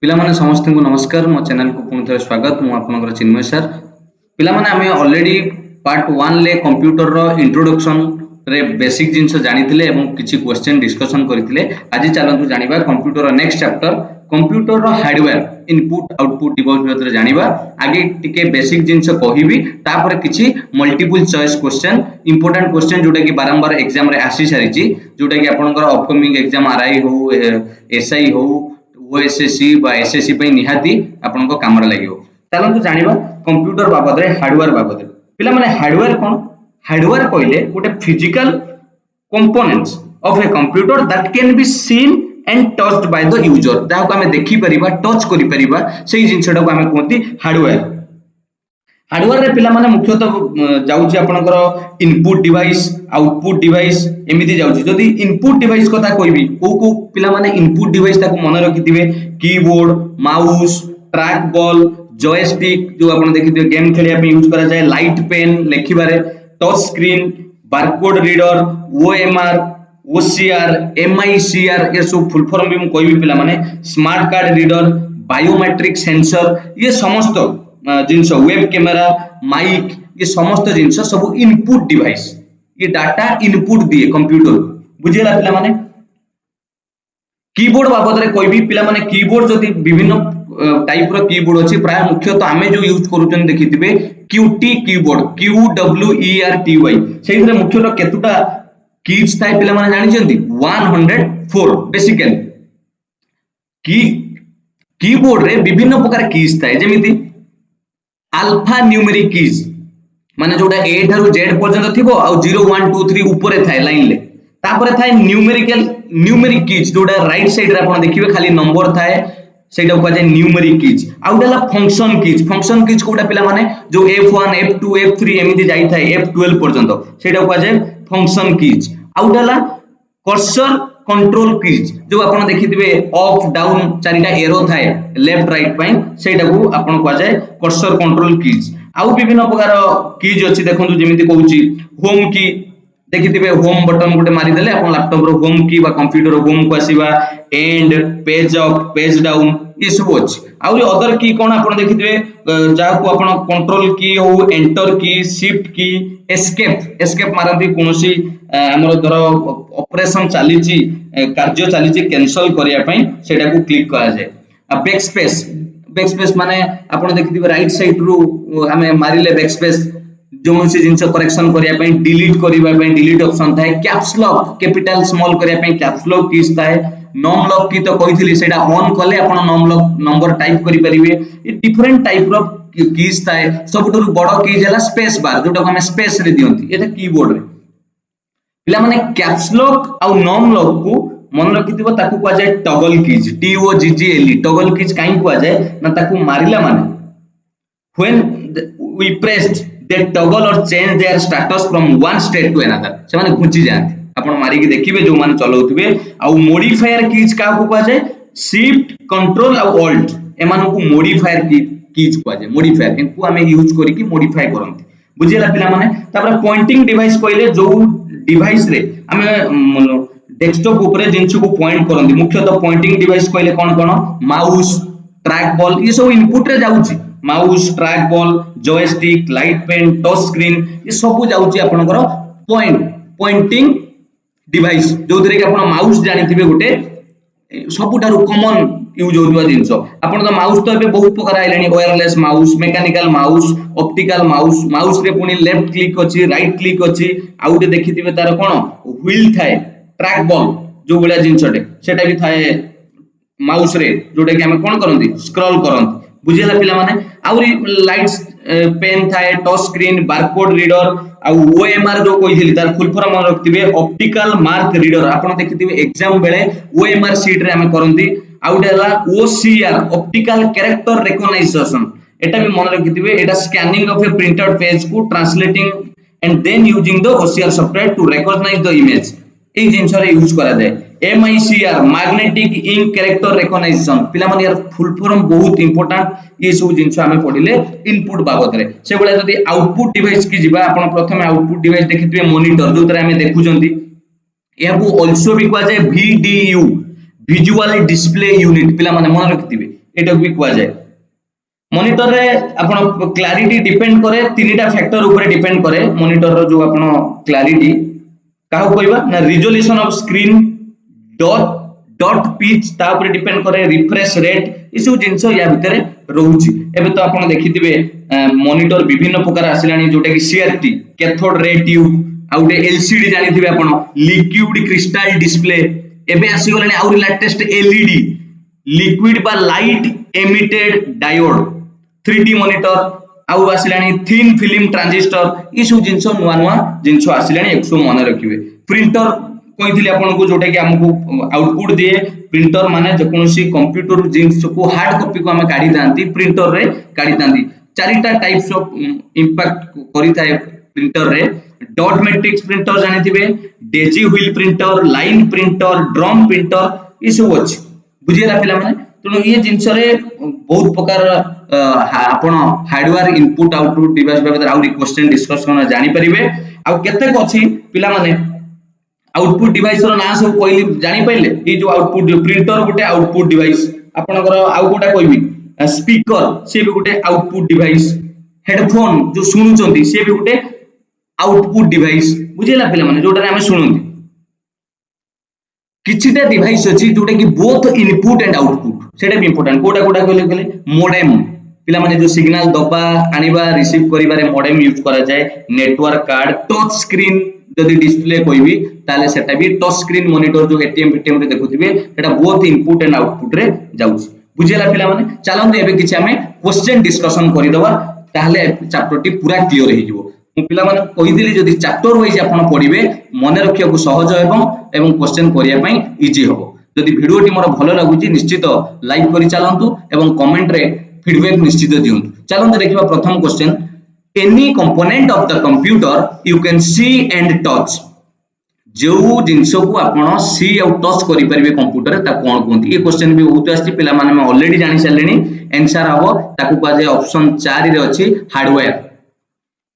पिला माने समस्त को नमस्कार मो चैनल को पुनः थे स्वागत मु आपनकर चिन्मय सर पिला माने आमे ऑलरेडी पार्ट 1 ले कंप्यूटर रो इंट्रोडक्शन रे बेसिक जिंस जानिथिले एवं किछि क्वेश्चन डिस्कशन करिथिले आज चलंतु जानिबा कंप्यूटर रो नेक्स्ट चैप्टर कंप्यूटर रो हार्डवेयर इनपुट आउटपुट डिवाइस भीतर जानिबा आगे टिके बेसिक जिंस कहिबी तापर किछि multiple choice question important question जोटा कि बारंबार एग्जाम रे आसी सारिछि जोटा कि आपनकर अपकमिंग एग्जाम आरआई हो एसआई हो ओएसएससी बा एसएससी पई निहाती आपन को काम रे लागियो चलंतु जानिबा कंप्यूटर बाबद रे हार्डवेयर बाबद रे पिला माने हार्डवेयर कोन हार्डवेयर कहले गोटे physical components of a computer that can be seen and touched by the user जाको हमें देखि परिबा टच करि परिबा सेही जिंसटा को हमें कहती हार्डवेयर हार्डवेयर रे पिला माने मुख्यतः जाउची आपनकर इनपुट डिवाइस आउटपुट डिवाइस एमिति जाउची जदी इनपुट डिवाइस कथा कहबी को पिला माने इनपुट डिवाइस ताको मन रखिथिबे keyboard mouse track ball joystick जो आपण देखिथिबे गेम खेलिया पे यूज करा जाय लाइट पेन लेखिबारे touch screen barcode reader OMR OCR MICR ये सब फुल फॉर्म भी कहबी पिला माने smart card reader biometric sensor ये समस्त जिंस वेब कैमेरा माइक ये समस्त जिंस सब इनपुट डिवाइस ये डाटा इनपुट दिए कंप्यूटर बुझिला पिला माने कीबोर्ड बाबद रे कोई भी पिला माने कीबोर्ड जदी विभिन्न टाइप रो कीबोर्ड अछि प्राय मुख्यतः आमे जो यूज करूचन देखिथिबे क्यूटी कीबोर्ड QWERTY सेहिरे मुख्यतः केतुटा कीज थाए पिला माने जानि जंती 104 बेसिकली कीबोर्ड रे विभिन्न प्रकार कीज थाए जेमिति अल्फा न्यूमेरिक कीज माने जोटा ए थारु जेड पर्यंत थिबो आ 0 1 2 3 ऊपर थाए लाइन ले तापर थाए न्यूमेरिक कीज जोटा राइट साइड रे आपण देखिबे खाली नंबर थाए सेटा को जाय न्यूमेरिक कीज आउडला फंक्शन कीज कोटा पिला माने जो F1 F2 F3 एमिति जाई थाए F12 पर्यंत सेटा को जाय फंक्शन कीज आउडला कर्सर कंट्रोल कीज जो आपण देखिथिबे अप डाउन चारिटा एरो थाए लेफ्ट राइट पई सेटा को आपण को जाय कर्सर कंट्रोल कीज आउ विभिन्न प्रकार कीज अछि देखंतु जेमिति कहूची होम की देखिथिबे होम बटन गोटे मारि देले आपण लैपटॉप रो होम की बा कंप्यूटर रो होम को आसीबा end page up page down ये सब अछि आउ अदर की कोन आपण देखिथिबे जा को आपण कंट्रोल की हो एंटर की शिफ्ट की एस्केप मारंती कोनोसी हमर धर ऑपरेशन चालीची कार्य चालीची कैंसिल करिया पई सेटा को क्लिक करा जाय आ बैकस्पेस माने आपण देखिथिबे राइट साइड रो हमें मारिले बैकस्पेस जो से जिंस करेक्शन करिया पई डिलीट करिबा पई डिलीट ऑप्शन थाए कैप्स लॉक कैपिटल स्मॉल करिया पई कैप्स लॉक कीज थाए नॉम लॉक की तो कहिथिली सेटा ऑन कले आपण नॉम लॉक नंबर टाइप करि परिबे ये डिफरेंट टाइप रो कीज थाए सबटु बडो कीज हला स्पेस बार जोटा को हम स्पेस रे दियंती एटा कीबोर्ड रे पिला माने कैप्स लॉक आ नॉम लॉक को मन रखिथिबो ताकू को जाय toggle keys TOGGLE toggle keys काई को जाय ना ताकू मारिला माने when we pressed they toggle or change their status from one state to another से माने घुंची जाते आपण मारी के देखिबे जो माने चलाउथिबे आ मॉडिफायर कीज का को जाय शिफ्ट कंट्रोल आ ऑल्ट एमान को मॉडिफायर कीज को जाय मॉडिफायर इनको हमें यूज करी कि मॉडिफाई करंती बुझिला पिला माने तापर पॉइंटिंग डिवाइस कहले जो डिवाइस रे हमें डेस्कटॉप ऊपर जिंस को पॉइंट करंती मुख्यतः पॉइंटिंग डिवाइस कहले कोन माउस ट्रैक बॉल ये सब इनपुट रे जाउची mouse track ball joystick light pen touch screen ये सब जाउची आपनकर पॉइंटिंग डिवाइस जो दरे के आपण माउस जानिथिबे गोटे सबुठारु कॉमन यूज होतबा जिंस आपण तो माउस तो एबे बहुत प्रकार आइलानी wireless mouse mechanical mouse optical mouse रे पुनी लेफ्ट क्लिक अछि राइट क्लिक अछि आउटे देखिथिबे तार कोन व्हील थाए ट्रैक बॉल जो बळिया जिंसटे सेटा भी थाए माउस रे जोटे कि हम कोन करंती स्क्रॉल करंती बुझिला पिला माने आउरी लाइट्स पेन थाए टच स्क्रीन बारकोड रीडर आ ओएमआर जो कहिथिली तार फुल फॉर्म मन रखतिबे ऑप्टिकल मार्क रीडर आपण देखिथिबे एग्जाम बेले ओएमआर शीट रे हम करंती आउडेला ओसीआर ऑप्टिकल कैरेक्टर रिकॉग्निशन एटा भी मन रखतिबे एटा scanning of a printed page को translating and then using the OCR software to recognise the image ए जिंस रे यूज करा जाय MICR magnetic ink character recognition पिला माने यार फुल फॉर्म बहुत इंपोर्टेंट ये सब जिंस हमें पढिले इनपुट बाबत रे से बेला जदी आउटपुट डिवाइस की जिबा आपण प्रथमे आउटपुट डिवाइस देखिथिबे मॉनिटर जो तरे हमें देखुचंती याकू आल्सो भी कहा जाय VDU विजुअल डिस्प्ले यूनिट पिला माने मन रखिथिबे एटा भी कुआ जाए मॉनिटर रे आपण क्लैरिटी डिपेंड करे तीनटा फैक्टर ऊपर डिपेंड करे मॉनिटर रो जो आपण क्लैरिटी काहो कहबा ना resolution of screen dot pitch ता ऊपर डिपेंड करे रिफ्रेश रेट ई सब जिंस या भितरे रहउची एबे तो आपण देखिथिबे मॉनिटर विभिन्न प्रकार आसिलानी जोटा कि सीआरटी कैथोड रे ट्यूब आउटे एलसीडी जानिथिबे आपण लिक्विड क्रिस्टल डिस्प्ले एबे आसी गलानी आउरी लेटेस्ट एलईडी लिक्विड बा light emitted diode 3D monitor आउ आसिलानी थिन फिल्म ट्रांजिस्टर ई सब जिंस नुवा नुवा जिंस आसिलानी 100 मन रखिबे प्रिंटर कहिथिले आपण को जोटा कि हमको आउटपुट दिए प्रिंटर माने जेकोसी कंप्यूटर जिंस को हार्ड कॉपी को हम काढी दांती प्रिंटर रे काढी दांती चारिटा टाइप्स ऑफ इंपैक्ट करि थाए प्रिंटर रे डॉट मैट्रिक्स प्रिंटर जानिथिबे daisy wheel printer line printer drum printer ई सब अछि बुझियला पिला माने तनो ये जिंस रे बहुत प्रकार आपण हार्डवेयर इनपुट आउटपुट डिवाइस बाबत आउरी क्वेश्चन डिस्कस करना जानि परिबे आ केते को अछि पिला माने आउटपुट डिवाइस रो ना सब कोइली जानि पाइले ई जो आउटपुट प्रिंटर गोटे आउटपुट डिवाइस आपनकर आउ गोटा कहबी स्पीकर से भी गोटे आउटपुट डिवाइस हेडफोन जो सुनुचंती से भी गोटे आउटपुट डिवाइस बुझिला पिला माने जोटा हम सुनंती किछिटा डिवाइस अछि जोटा कि बोथ इनपुट एंड आउटपुट सेटा भी इंपोर्टेंट कोडा कोडा कहले मॉडेम पिला माने जो सिग्नल दबा आनिबा रिसीव करिबारे मॉडेम यूज करा जाय नेटवर्क कार्ड टच स्क्रीन जदि डिस्प्ले कहबी ताले सेटा भी टच स्क्रीन मॉनिटर जो एटीएम पीटीएम रे देखुथिबे एटा बोथ इनपुट एंड आउटपुट रे जाउछ बुझिला पिला माने चलंतु एबे किछि हमें क्वेश्चन डिस्कशन करि दबा ताले चैप्टर टी पूरा क्लियर हे जिवो मु पिला माने कहिदिली जदि चैप्टर वाइज आपण पढिबे मने रखिया को सहज एवं क्वेश्चन करिया पई इजी हबो जदि वीडियो टी मोर भलो लागुची निश्चित लाइक करि चलंतु एवं कमेंट रे फीडबैक निश्चित दियंतु चलंतु देखिबा प्रथम question any component of the computer you can see and touch जो जिंस को आपण सी आउ टच करि परिबे कंप्यूटर ता कोन कोंती ये क्वेश्चन भी बहुत आछि पिला माने हम ऑलरेडी जानि सारलेनी आंसर हबो ताकू का जे ऑप्शन 4 रे अछि हार्डवेयर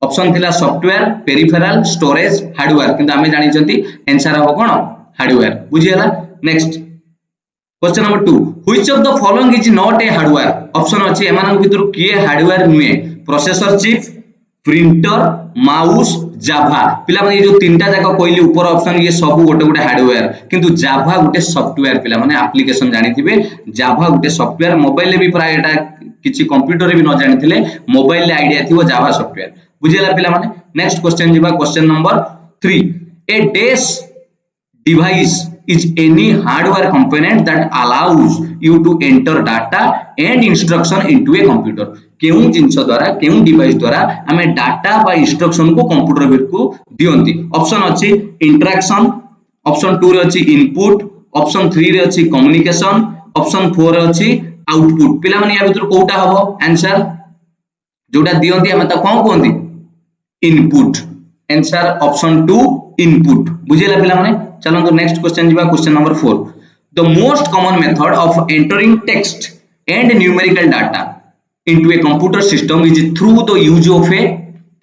ऑप्शन थिला सॉफ्टवेयर पेरिफेरल स्टोरेज हार्डवेयर किंतु हमें जानि चंती आंसर हबो कोन हार्डवेयर बुझियला next question number 2 which of the following is not a hardware option अछि एमान भितर किए हार्डवेयर नुए processor chip printer mouse Java पिला माने जो तीनटा जाका कहली ऊपर ऑप्शन ये सब गोटे गोटे हार्डवेयर किंतु जावा गोटे सॉफ्टवेयर पिला माने एप्लीकेशन जानिथिबे जावा गोटे सॉफ्टवेयर मोबाइल ले भी प्राय एटा किछि कंप्यूटर रे भी न जानिथिले मोबाइल ले आईडिया थिबो जावा सॉफ्टवेयर बुझिला पिला माने नेक्स्ट क्वेश्चन जिबा question number 3 a dash device is any hardware component that allows you to enter data and instruction into a computer केउ जिंस द्वारा केउ डिवाइस द्वारा हमें डाटा बा इंस्ट्रक्शन को कंप्यूटर बिट को दियंती ऑप्शन अछि इंटरैक्शन ऑप्शन 2 रे अछि इनपुट ऑप्शन 3 रे अछि कम्युनिकेशन ऑप्शन 4 रे अछि आउटपुट पिला माने या भीतर कोटा हबो आंसर जोटा दियंती हम त कोन कोंती इनपुट आंसर ऑप्शन 2 इनपुट बुझिला पिला माने चलो तो नेक्स्ट क्वेश्चन जिबा question number 4 the most common method of entering text and numerical data into a computer system is through the use of a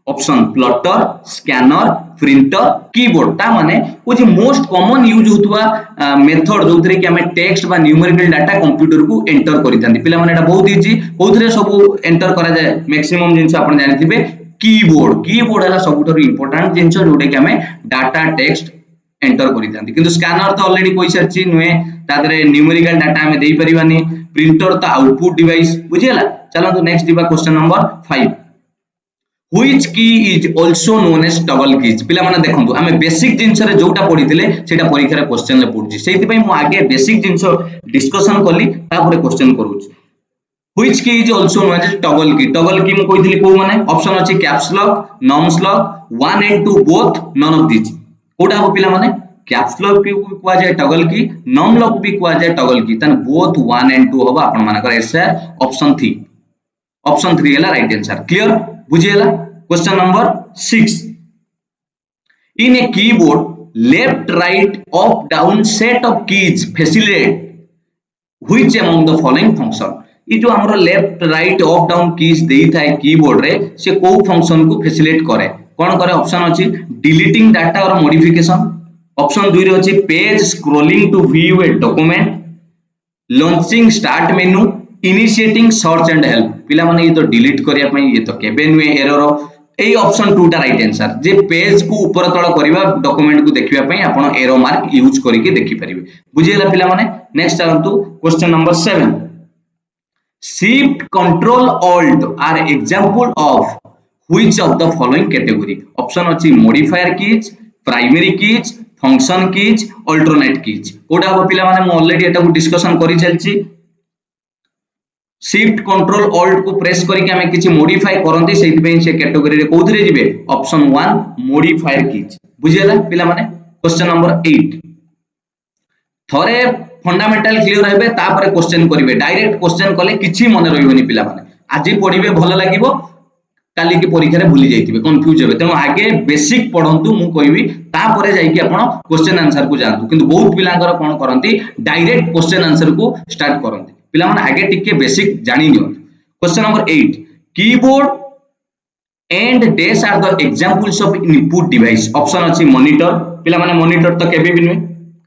option plotter scanner printer keyboard ता माने वो जे most common use होतवा method जोथरे कि हमें text बा numerical data computer को enter करि थांती पिला माने एटा बहुत इजी कोथरे सब एंटर करा जाय मैक्सिमम जिंस आपण जानिथिबे कीबोर्ड हला सबुठर इंपोर्टेंट जिंस जोटे कि हमें डाटा टेक्स्ट एंटर करि थांती किंतु स्कैनर तो ऑलरेडी कोइ सरची नुए तादरे न्यूमेरिकल डाटा हमें देई परिबानी प्रिंटर तो आउटपुट डिवाइस बुझियला चलो तो नेक्स्ट दिबा question number 5 which key is also known as toggle keys पिला माने देखंतु हमें बेसिक जिंस रे जोटा पढिथिले सेटा परीक्षा रे क्वेश्चन रे पढुची सेति पई मु आगे बेसिक जिंस डिस्कशन करली तापर क्वेश्चन करूची which key is also known as toggle key मु कहिथिली को माने ऑप्शन अछि caps lock nums lock 1 and 2 both none of this कोटा हो पिला माने कैप्स लॉक भी कुआ जाय टॉगल की नम लॉक भी कुआ जाय टॉगल की तन बोथ 1 and 2 होबा आपण मानकर आंसर ऑप्शन 3 हैला राइट आंसर क्लियर बुझियला question number 6 in a keyboard left right up down set of keys facilitate which among the following function ई जो हमरो left right up down keys देई थाए कीबोर्ड रे से को फंक्शन को फैसिलिटेट करे कोन करे ऑप्शन अछि डिलीटिंग डाटा और मॉडिफिकेशन ऑप्शन 2 रे अछि page scrolling to view a document launching start menu initiating search and help पिला माने ये तो डिलीट करिया पई ये तो केबे नुए एरर ए ऑप्शन 2 टा राइट आंसर जे पेज को ऊपर तळ करबा डॉक्यूमेंट को देखिबा पई आपण एरो मार्क यूज करके देखि परिबे बुझियला पिला माने नेक्स्ट आंतु question number 7 shift control alt are example of which of the following category option अछि modifier keys primary keys function keys alternate keys कोडा हो पिला माने म ऑलरेडी एटा को डिस्कशन करि चलछि शिफ्ट कंट्रोल ऑल्ट को प्रेस करके हमें किछि मॉडिफाई करंती सेति पे से कैटेगरी रे कोथरे जिवे ऑप्शन 1 मॉडिफायर कीज बुझियला पिला माने क्वेश्चन नंबर 8 थरे फंडामेंटल क्लियर हेबे तापर क्वेश्चन करिवे डायरेक्ट क्वेश्चन कले किछि मने रहिबोनी पिला माने आजि पढिबे भलो लागिवो काली की परीक्षा रे भूली जाइतिबे कंफ्यूज हेबे तेनो आगे बेसिक पढंतु मु कहिबी तापर जाई कि आपण क्वेश्चन आंसर को जानतु किंतु बहुत पिलांकर कोन करंती डायरेक्ट क्वेश्चन आंसर को स्टार्ट करंती पिला माने आगे टिके बेसिक जानि नियो question number 8 keyboard and dash are the examples of input device option अछि मॉनिटर पिला माने मॉनिटर तो केबे भी नुए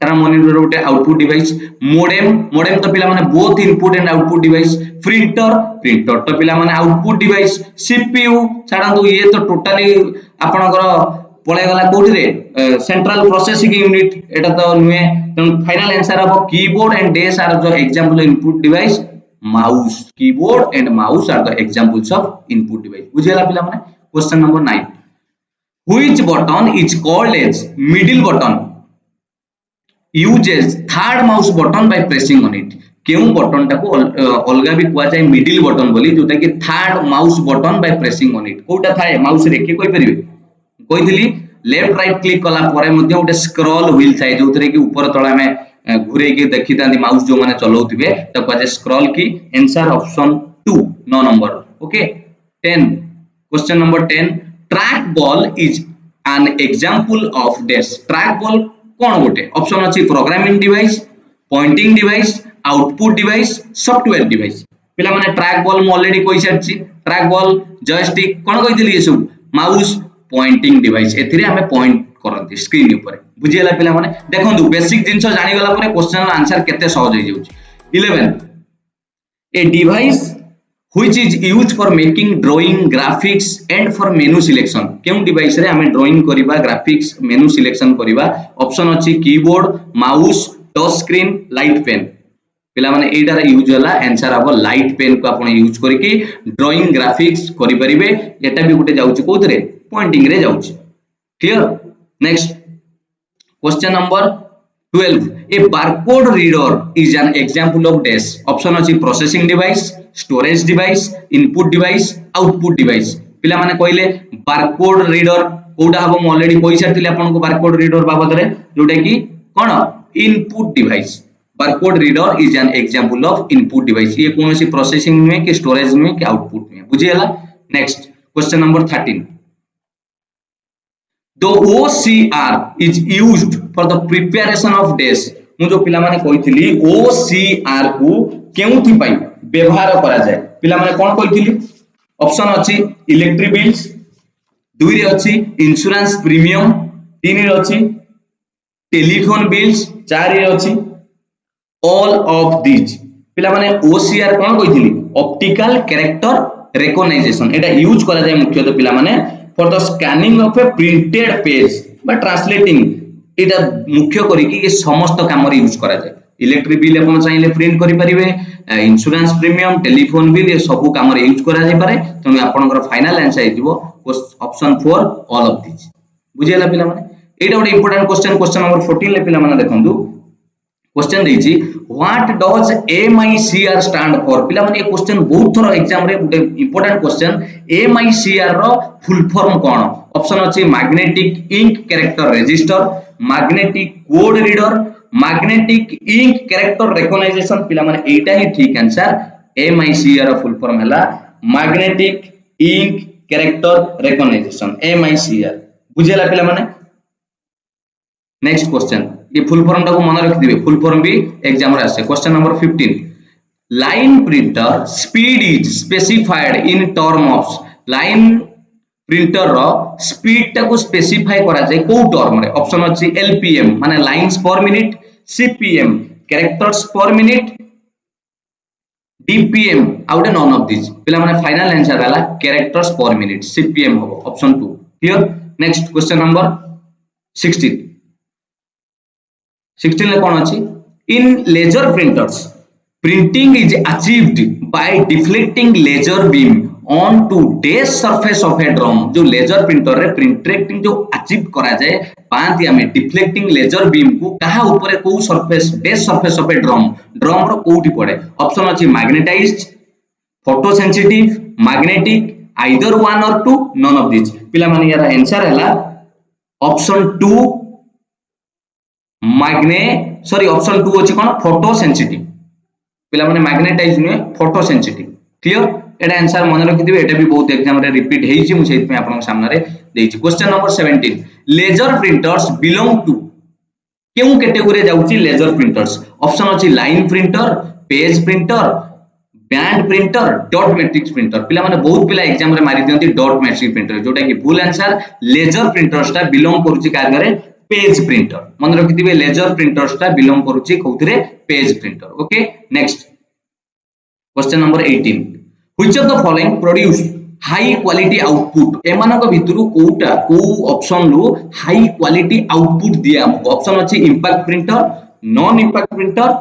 कारण मॉनिटर गोटे आउटपुट डिवाइस मोडेम तो पिला माने both input and output device printer तो पिला माने आउटपुट डिवाइस सीपीयू छाडंतु ये तो टोटली आपनकर पळे गला कोठी रे सेंट्रल प्रोसेसिंग यूनिट एटा तो नुए फाइनल आंसर अब keyboard and dash are the example of input device mouse keyboard and mouse are the examples of input device बुझियला पिला माने question number 9 which button is called as middle button uses third mouse button by pressing on it केउ button टाको अलगा भी कुआ जाय middle button बोली जोटा कि third mouse button by pressing on it कोटा थाए माउस रे के कोइ परिबे कोइथिली लेफ्ट राइट क्लिक कला परे मध्ये उटे स्क्रॉल व्हील थाए जोतरे कि ऊपर तळा में घुरे के देखि तांदी माउस जो माने चलाउथिबे त कुआ जाय स्क्रॉल की answer option 2 9 number okay 10 question number 10 track ball is an example of this track ball कोन गोटे ऑप्शन अछि programming device pointing device output device software device पिला माने ट्रैक बॉल म ऑलरेडी कहि सारछि ट्रैक बॉल जॉयस्टिक कोन कहितली ये सब माउस पॉइंटिंग डिवाइस एथिरे हमें पॉइंट करंती स्क्रीन ऊपर बुझियला पिला माने देखंतु बेसिक जिंस जानि गला परे क्वेश्चन आंसर केते सहज हो जाउछि 11 a device which is used for making drawing graphics and for menu selection केउ डिवाइस रे हमें ड्राइंग करिबा ग्राफिक्स मेनू सिलेक्शन करिबा ऑप्शन अछि keyboard mouse touch screen light pen पिला माने एटा रे यूज होला आंसर अब लाइट पेन को आपण यूज करके ड्राइंग ग्राफिक्स करि परिबे एटा भी गुटे जाउछि कोथरे पॉइंटिंग रे जाउछि clear next question number 12 a barcode reader is an example of dash option अछि processing device storage device input device output device पिला माने कहले बारकोड रीडर कोडा हबो म ऑलरेडी कहि सारथिले आपन को बारकोड रीडर बाबत रे जोटा कि कोन input device barcode reader is an example of input device ये कोनोसी प्रोसेसिंग में कि स्टोरेज में कि आउटपुट में बुझियला next question number 13 the OCR is used for the preparation of dash मु जो पिला माने कहिथिली OCR को केउथि पई व्यवहार करा जाय पिला माने कोन कहिथिली ऑप्शन अछि इलेक्ट्रिक बिल्स 2 रे अछि इंश्योरेंस प्रीमियम 3 रे अछि टेलीफोन बिल्स 4 रे अछि ऑल ऑफ दिस पिला माने OCR कोन कहिथिली ऑप्टिकल कैरेक्टर रिकॉग्नाइजेशन एटा यूज करा जाय मुख्यतः पिला माने for the scanning of a printed page बा ट्रांसलेटिंग एटा मुख्य करी कि ये समस्त काम रे यूज करा जाय इलेक्ट्रिक बिल अपन चाहिले प्रिंट करि परिबे इंश्योरेंस प्रीमियम टेलीफोन बिल ये सब काम रे यूज करा जाय पारे तने आपनकर फाइनल आंसर हिजबो ऑप्शन 4 ऑल ऑफ दिस बुझियला पिला माने एटा ଗୋଟେ इंपोर्टेंट क्वेश्चन नंबर 14 ले पिला माने देखंतु क्वेश्चन देछि what does MICR stand for पिला माने ये क्वेश्चन बहुत थोर एग्जाम रे ଗୋଟେ इंपोर्टेंट क्वेश्चन MICR रो फुल फॉर्म कोन ऑप्शन अछि magnetic ink character register magnetic code reader magnetic ink character recognization पिला माने एटा ही ठीक आंसर MICR रो फुल फॉर्म हैला magnetic ink character recognization MICR बुझियला पिला माने नेक्स्ट क्वेश्चन ये फुल फॉर्म टाको मन रखि दिबे फुल फॉर्म भी एग्जाम रे आसे question number 15 line printer speed is specified in term of line printer रो स्पीड टाको स्पेसिफाई करा जाय को टर्म रे ऑप्शन अछि LPM माने lines per minute CPM characters per minute DPM आउट नॉन ऑफ दिस पिला माने फाइनल आंसर हला कैरेक्टर्स पर मिनिट सीपीएम हो option 2 clear next question number 16 ले कोन अछि in laser printers printing is achieved by deflecting laser beam onto dash surface of a drum जो laser printer रे printing जो अचीव करा जाए पांति हमें डिफ्लेक्टिंग लेजर बीम को कहा ऊपर को surface dash surface of a drum रो कोठी पड़े ऑप्शन अछि magnetised photo sensitive magnetic either one or two none of this पिला माने यार आंसर हला ऑप्शन 2 ऑप्शन 2 अछि कोन फोटो सेंसिटिव पिला माने मैग्नेटाइज नुए फोटो सेंसिटिव क्लियर एटा आंसर मन रखि दिबे एटा भी बहुत एग्जाम रे रिपीट हेइ छी मु सेहि पे आपन सामने रे देछि question number 17 laser printers belong to केउ कैटेगरी जाउची लेजर प्रिंटर्स ऑप्शन अछि line printer page printer band printer dot matrix printer पिला माने बहुत पिला एग्जाम रे मारि दियंती डॉट मैट्रिक्स प्रिंटर जोटा कि फुल आंसर लेजर प्रिंटर्स ता बिलोंग करूची कार्य पेज प्रिंटर मन रखि दिबे लेजर प्रिंटर्स ता बिलोंग करूची कोथरे page printer okay next question number 18 which of the following produce high quality output एमानक भितरु कोउटा को ऑप्शन लो हाई क्वालिटी आउटपुट दिया ऑप्शन अछि impact printer non impact printer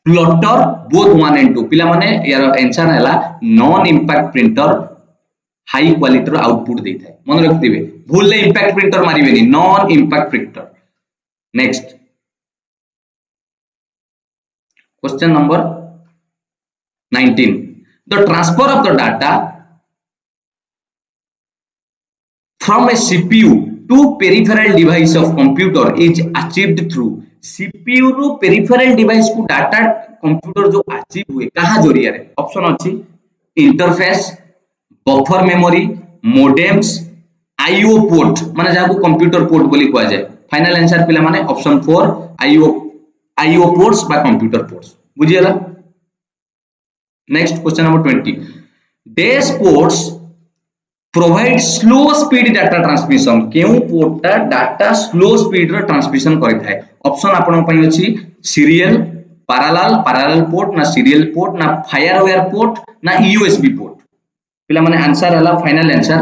plotter both 1 and 2 पिला माने यार आंसर हैला non impact printer high quality रो आउटपुट देता है मन रख दिबे भूल ले इंपैक्ट प्रिंटर मारिबेनी non impact printer next question number 19 the transfer of the data from a CPU to peripheral device of computer is achieved through CPU रो peripheral device को डाटा कंप्यूटर जो अचीव हुए कहा जरिया रे ऑप्शन अछि interface buffer memory modems IO port माने जाको कंप्यूटर पोर्ट बोली कहआ जाय फाइनल आंसर पिला माने ऑप्शन 4 आईओ पोर्ट्स बा कंप्यूटर पोर्ट्स बुझियला next question number 20 dash ports provide slow speed data transmission केउ पोर्टा डाटा स्लो स्पीड रो ट्रांसमिशन करिथाय ऑप्शन आपन पई अछि सीरियल पैरेलल पोर्ट ना सीरियल पोर्ट ना फायरवेयर पोर्ट ना यूएसबी पोर्ट पिला माने आंसर हला final answer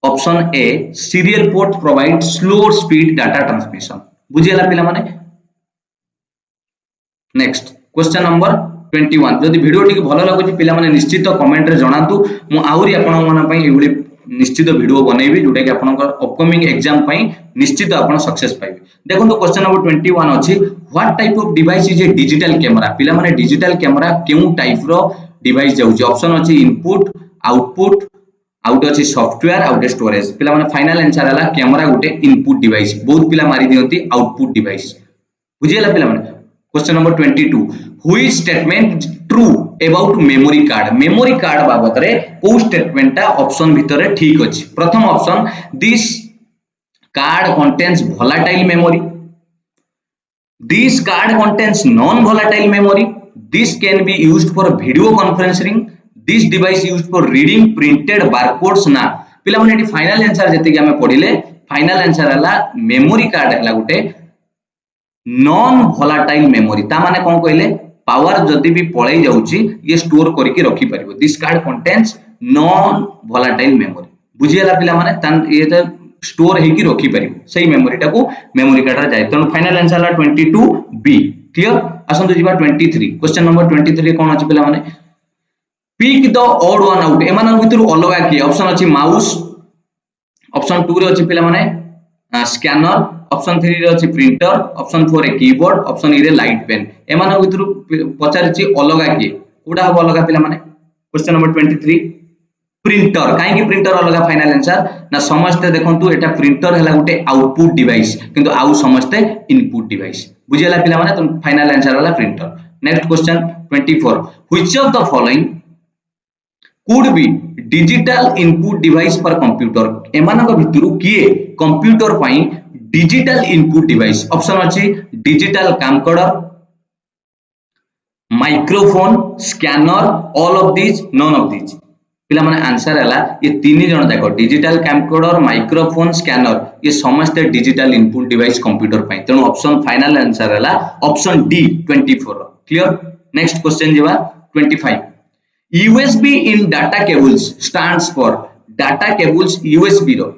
option A serial port provide slow speed data transmission बुझियला पिला माने नेक्स्ट क्वेश्चन नंबर 21 जदि वीडियो टिक भलो लागुची पिला माने निश्चित कमेंट रे जणातु मु आउरी आपन माना पई एउली निश्चित वीडियो बनेबी जोटा कि आपन अपकमिंग एग्जाम पई निश्चित आपन सक्सेस पाइबे देखंतु क्वेश्चन नंबर 21 अछि what type of device is a digital camera पिला माने डिजिटल कैमरा केउ टाइप रो डिवाइस जाउची ऑप्शन अछि इनपुट आउटपुट आउट अछि सॉफ्टवेयर आउट स्टोरेज पिला माने फाइनल आंसर हला कैमरा गुटे इनपुट डिवाइस बहुत पिला मारि दियंती आउटपुट डिवाइस बुझियला पिला माने question number 22 which statement true about memory card बाबत रे को स्टेटमेंट ता ऑप्शन भितरे ठीक अछि प्रथम option this card contains volatile memory this card contains non volatile memory this can be used for video conferencing this device used for reading printed barcodes ना पिला माने एटी फाइनल आंसर जति कि हमें पढिले फाइनल आंसर हला memory card हला गुटे non volatile memory ता माने कोन कहले पावर जदि भी पळै जाउची ये स्टोर करके रखि परिबो this card contains non volatile memory बुझियला पिला माने तन ये त स्टोर हेकी रखि परिबो सही मेमोरी टा को मेमोरी कार्ड रा जाय तन फाइनल आंसर हला 22 बी क्लियर असंतु जिबा 23 क्वेश्चन नंबर 23 कोन अछि पिला माने pick the odd one out एमान भितर अलगा की ऑप्शन अछि माउस ऑप्शन 2 रे अछि पिला माने स्कैनर ऑप्शन 3 रे अछि प्रिंटर ऑप्शन 4 रे कीबोर्ड ऑप्शन ई रे लाइट पेन एमान भितर पचारछि अलगा की कोडा हो अलगा पिला माने क्वेश्चन नंबर 23 प्रिंटर काहे की प्रिंटर अलगा फाइनल आंसर ना समझते देखंतु एटा प्रिंटर हला गुटे आउटपुट डिवाइस किंतु आउ समझते इनपुट डिवाइस बुझियला पिला माने तो फाइनल आंसर हला printer next question 24 which of the following could be digital input device पर कंप्यूटर एमानक भितरु किए कंप्यूटर पई डिजिटल इनपुट डिवाइस ऑप्शन अछि digital camcorder microphone scanner all of this non of this पिला माने आंसर हला ये तीन जण जाको डिजिटल कैमकोडर माइक्रोफोन स्कैनर ये समस्त डिजिटल इनपुट डिवाइस कंप्यूटर पई तेनु ऑप्शन फाइनल आंसर हला option D 24 clear next question जेबा 25 USB in data cables stands for data cables USB रो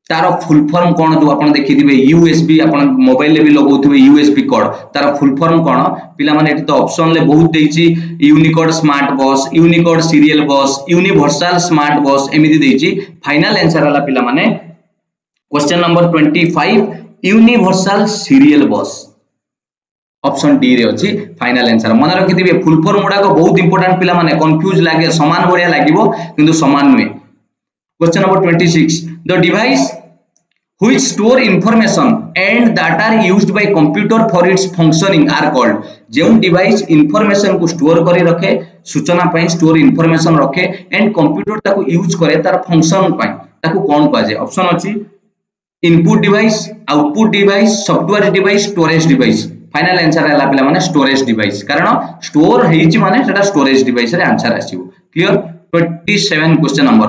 तार फुल फॉर्म कौन जो आपण देखिथिबे USB आपण मोबाइल ले भी लगाउथिबे USB कोड तार फुल फॉर्म कौन पिला माने एठी तो ऑप्शन ले बहुत देइची unicode smart bus unicode serial bus universal smart bus एमिति देइची फाइनल आंसर हला पिला माने question number 25 universal serial bus option D रे अछि फाइनल आंसर मन रखिथिबे फुल फॉर्म गुडा को बहुत इंपोर्टेंट पिला माने कंफ्यूज लागे समान बढिया लागिवो किंतु समान नुए question number 26 the device which store information and that are used by computer for its functioning are called जो डिवाइस इंफॉर्मेशन को स्टोर करी रखे सूचना पई स्टोर इंफॉर्मेशन रखे एंड कंप्यूटर ताको यूज करे तार फंक्शन पई ताको कोन कह जाय ऑप्शन अछि input device output device software device storage device final answer हला पिला माने स्टोरेज डिवाइस कारण स्टोर हेछि माने सेटा स्टोरेज डिवाइस रे आंसर आसीबो clear 27 question number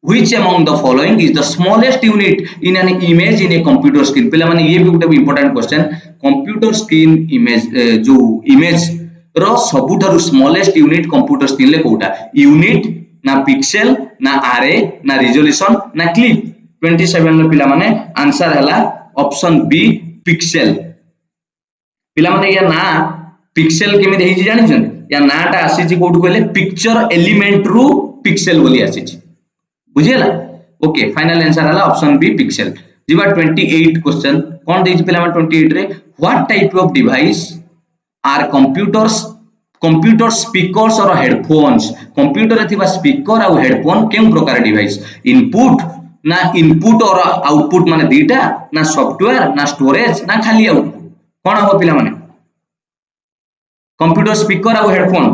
which among the following is the smallest unit in an image in a computer screen पिला माने ये भी गोटे important question computer screen image जो इमेज रो सबुठारु स्मॉलेस्ट यूनिट कंप्यूटर स्क्रीन ले Kota unit ना पिक्सेल ना आरे ना रिजोल्यूशन ना क्लिप 27 रे पिला माने आंसर हला ऑप्शन बी पिक्सेल पिला माने या ना पिक्सेल केमे देहि छी जानि छन या नाटा आसी छी कोड कहले पिक्चर एलिमेंट रु पिक्सेल बोली आसी छी बुझियला ओके फाइनल आंसर हला ऑप्शन बी पिक्सेल जिबा 28 क्वेश्चन कोन देछि पिला 28 रे what type of device are computer speakers और हेडफोन्स कंप्यूटर रे थिबा स्पीकर और हेडफोन केम प्रकार डिवाइस इनपुट ना इनपुट और आउटपुट माने दीटा ना सॉफ्टवेयर ना स्टोरेज ना खाली आउटपुट कोन हो पिला माने कंप्यूटर स्पीकर और हेडफोन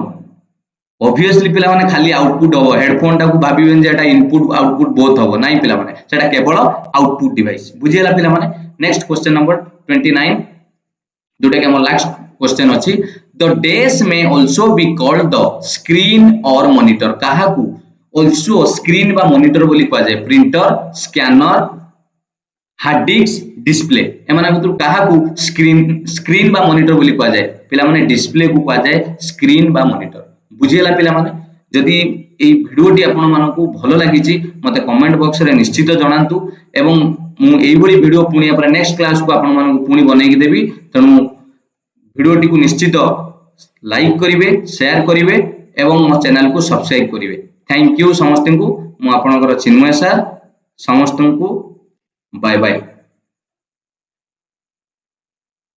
ऑब्वियसली पिला माने खाली आउटपुट हो हेडफोन टा को भाबिबेन जे एटा इनपुट आउटपुट बोथ हो नाही पिला माने सेटा केवल आउटपुट डिवाइस बुझियला पिला माने नेक्स्ट क्वेश्चन नंबर 29 जोटा के हमर लास्ट क्वेश्चन अछि द डैश में also be called the screen और मॉनिटर काहा को आल्सो स्क्रीन बा मॉनिटर बोली कह जाय printer scanner hard disk display एमाना भितर काहा को स्क्रीन बा मॉनिटर बोली कह जाय पिला माने डिस्प्ले को कह जाय स्क्रीन बा मॉनिटर बुझियला पिला माने जदि এই ভিডিওটি आपण मानकू भलो लागिची मते कमेंट बॉक्स रे निश्चित जणांतु एवं मु एई बडी वीडियो पुनी अपरे नेक्स्ट क्लास को आपण मानकू पुनी बनेकी देबी तनु वीडियोटी को निश्चित लाइक करिवे शेयर करिवे एवं मो चैनल को सब्सक्राइब करिवे थैंक यू समस्तन को मु आपनकर चिन्मय सर समस्तन को बाय बाय।